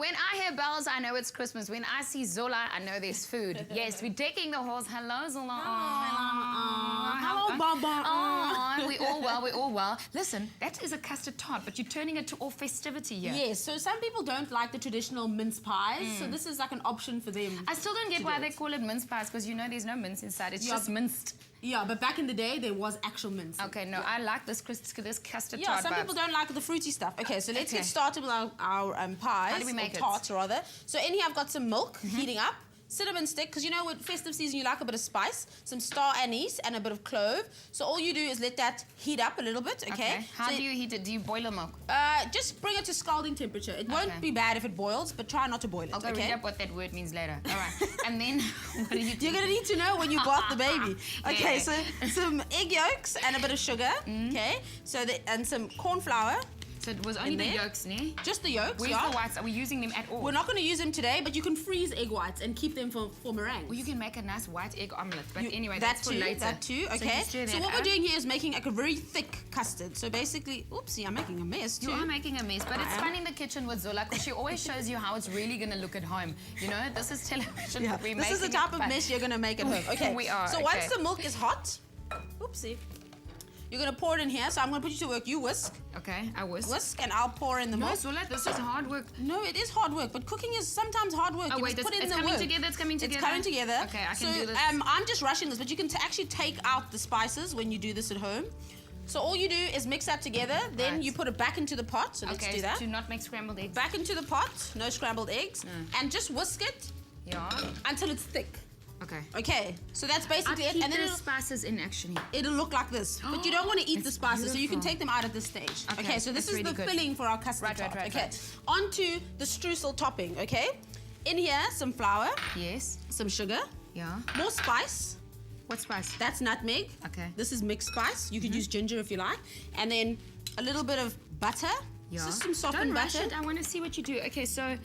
When I hear bells, I know it's Christmas. When I see Zola, I know there's food. Yes, we're decking the halls. Hello, Zola. Hello, Baba. We're all well. Listen, that is a custard tart, but you're turning it to all festivity here. Yes, so some people don't like the traditional mince pies, so this is like an option for them. I still don't get why they call it mince pies, because you know there's no mince inside. It's just minced. Yeah, but back in the day, there was actual mince. Okay, no, I like this custard yeah, tart. Some people don't like the fruity stuff. Okay, so let's get started with our pies. How do we make tarts, rather. So in here, I've got some milk heating up. Cinnamon stick, because you know with festive season you like a bit of spice, some star anise and a bit of clove. So all you do is let that heat up a little bit, okay? How do you heat it? Do you boil the milk? Just bring it to scalding temperature. It won't be bad if it boils, but try not to boil it, I'll go read up what that word means later. All right. And then what do you do? You're going to need to know when you got the baby. Okay, so some egg yolks and a bit of sugar, okay? So and some corn flour. So it was only the yolks, ne? Just the yolks, Where's the whites? Are we using them at all? We're not going to use them today, but you can freeze egg whites and keep them for meringues. Well, you can make a nice white egg omelette, but anyway, that's for later. That too, okay. So what we're doing here is making like a very thick custard. So basically, oopsie, I'm making a mess too. You are making a mess, but it's fun in the kitchen with Zola because she always shows you how it's really going to look at home. You know, this is television. Yeah, this is the type of mess you're going to make at home. Okay, we are. So once the milk is hot, oopsie. You're going to pour it in here, so I'm going to put you to work. You whisk. Okay, I whisk. Whisk, and I'll pour in the milk. No, Zola, this is hard work. No, it is hard work, but cooking is sometimes hard work. Oh, wait, it's coming together, it's coming together? It's coming together. Okay, I can do this. I'm just rushing this, but you can actually take out the spices when you do this at home. So all you do is mix that together, then you put it back into the pot. So let's do that. Do not make scrambled eggs. Back into the pot, no scrambled eggs, and just whisk it until it's thick. Okay, so that's basically it. And then the spices in actually. It'll look like this, but you don't want to eat the spices, so you can take them out at this stage. Okay, so this is the filling for our custard tart. Okay, onto the streusel topping. Okay, in here some flour. Yes. Some sugar. Yeah. More spice. What spice? That's nutmeg. Okay. This is mixed spice. You could use ginger if you like, and then a little bit of butter. Yeah. Just some softened butter. Don't rush it. I want to see what you do. Okay, so.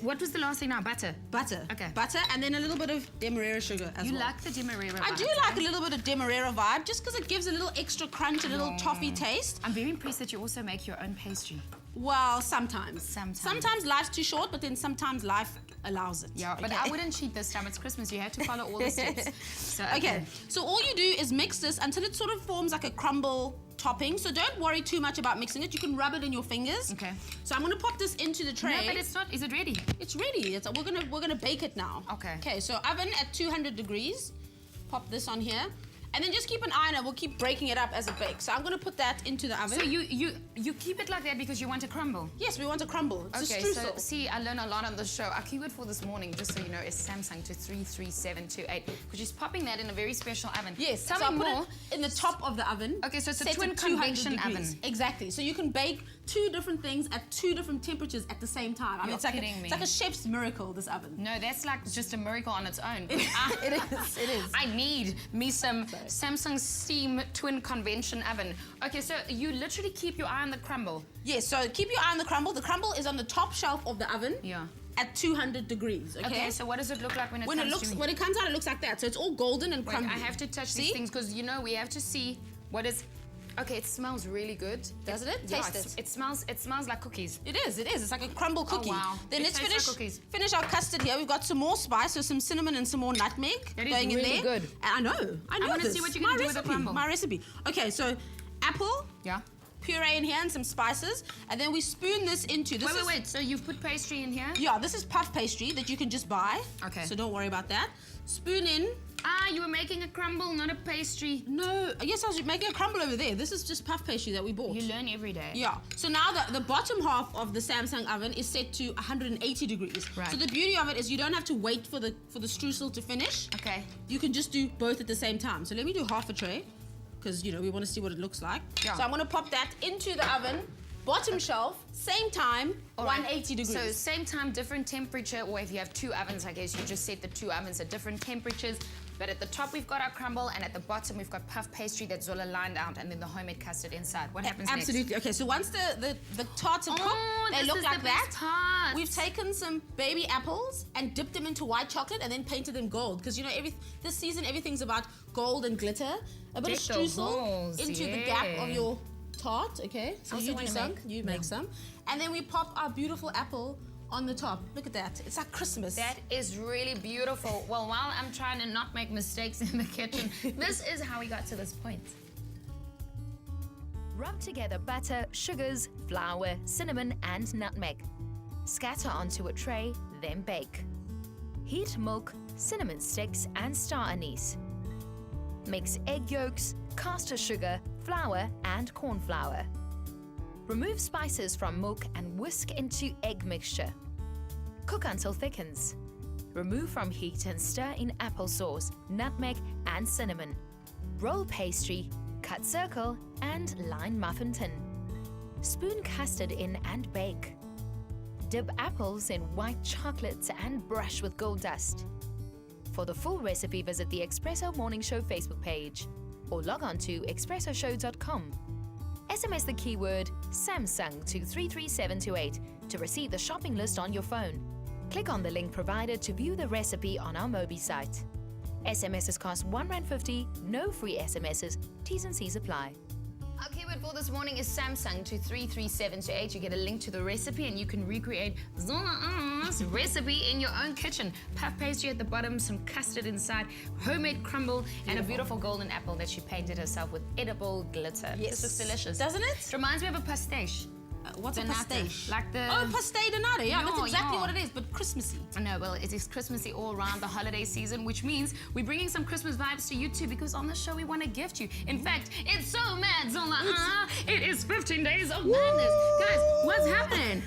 What was the last thing now? Butter? Butter. Okay. Butter, and then a little bit of demerara sugar as well. You like the demerara vibe? I do like a little bit of demerara vibe, just because it gives a little extra crunch, a little toffee taste. I'm very impressed that you also make your own pastry. Well, sometimes. Sometimes life's too short, but then sometimes life allows it. Yeah, but I wouldn't cheat this time. It's Christmas. You have to follow all the steps. So, okay, so all you do is mix this until it sort of forms like a crumble topping. So don't worry too much about mixing it. You can rub it in your fingers. Okay. So I'm going to pop this into the tray. No, but it's not. Is it ready? It's ready. We're gonna bake it now. Okay. Okay. So oven at 200 degrees. Pop this on here. And then just keep an eye on it. We'll keep breaking it up as it bakes. So I'm going to put that into the oven. So you keep it like that because you want to crumble? Yes, we want to crumble. It's a streusel. So see, I learned a lot on the show. Our keyword for this morning, just so you know, is Samsung to 33728, because she's popping that in a very special oven. Yes. Tell me more. Put it in the top of the oven. Okay, so it's a twin convection oven. Exactly. So you can bake two different things at two different temperatures at the same time. I mean, it's like a chef's miracle, this oven. No, that's like just a miracle on its own. It is. It is. I need me some Samsung steam twin convection oven. Okay, so you literally keep your eye on the crumble. Yes, so keep your eye on the crumble. The crumble is on the top shelf of the oven. Yeah. At 200 degrees, okay? Okay, so what does it look like when it comes out, it looks like that. So it's all golden and crumbly. I have to touch these things because, you know, we have to see what is... Okay, it smells really good. Doesn't it? Taste it. It smells like cookies. It is. It's like a crumble cookie. Oh, wow. Then let's finish our custard here. We've got some more spice, so some cinnamon and some more nutmeg going in there. Really good. And I know I want to see what you're going to do with the crumble. My recipe. Okay, so apple. Yeah. Puree in here and some spices, and then we spoon this into this. Wait. So you've put pastry in here? Yeah, this is puff pastry that you can just buy. Okay. So don't worry about that. Spoon in. Ah, you were making a crumble, not a pastry. No, yes, I was making a crumble over there. This is just puff pastry that we bought. You learn every day. Yeah. So now the bottom half of the Samsung oven is set to 180 degrees. Right. So the beauty of it is you don't have to wait for the streusel to finish. Okay. You can just do both at the same time. So let me do half a tray, because, you know, we want to see what it looks like. Yeah. So I'm going to pop that into the oven. Bottom shelf, same time, 180 degrees. So same time, different temperature, or if you have two ovens, I guess you just set the two ovens at different temperatures. But at the top, we've got our crumble, and at the bottom, we've got puff pastry that's Zola lined out, and then the homemade custard inside. What happens next? Absolutely. Okay, so once the tarts are cooked, they look like that. Tarts. We've taken some baby apples and dipped them into white chocolate and then painted them gold. Because, you know, this season, everything's about gold and glitter. A bit of streusel into the gap of your tart, okay? So you do some, you make some. And then we pop our beautiful apple on the top. Look at that. It's like Christmas. That is really beautiful. Well, while I'm trying to not make mistakes in the kitchen, this is how we got to this point. Rub together butter, sugars, flour, cinnamon and nutmeg. Scatter onto a tray, then bake. Heat milk, cinnamon sticks and star anise. Mix egg yolks, caster sugar, flour and corn flour. Remove spices from milk and whisk into egg mixture. Cook until thickens. Remove from heat and stir in applesauce, nutmeg and cinnamon. Roll pastry, cut circle and line muffin tin. Spoon custard in and bake. Dip apples in white chocolate and brush with gold dust. For the full recipe, visit the Expresso Morning Show Facebook page or log on to expressoshow.com. SMS the keyword Samsung to 33728 to receive the shopping list on your phone. Click on the link provided to view the recipe on our Mobi site. SMSs cost R1.50, no free SMSs, T's and C's apply. Our keyword for this morning is Samsung to 33728. You get a link to the recipe and you can recreate Zola's recipe in your own kitchen. Puff pastry at the bottom, some custard inside, homemade crumble, and a beautiful golden apple that she painted herself with edible glitter. Yes. This looks delicious. Doesn't it? It reminds me of a pastiche. What's a Donata. pastiche? Like the... Oh, pastel de nata. Yeah, that's Yeah, exactly yeah. what it is, but Christmassy. No, well, it is Christmassy all around the holiday season, which means we're bringing some Christmas vibes to you too, because on the show we want to gift you. In fact, it's so mad, Zola. It is 15 days of madness. Guys, what's happening?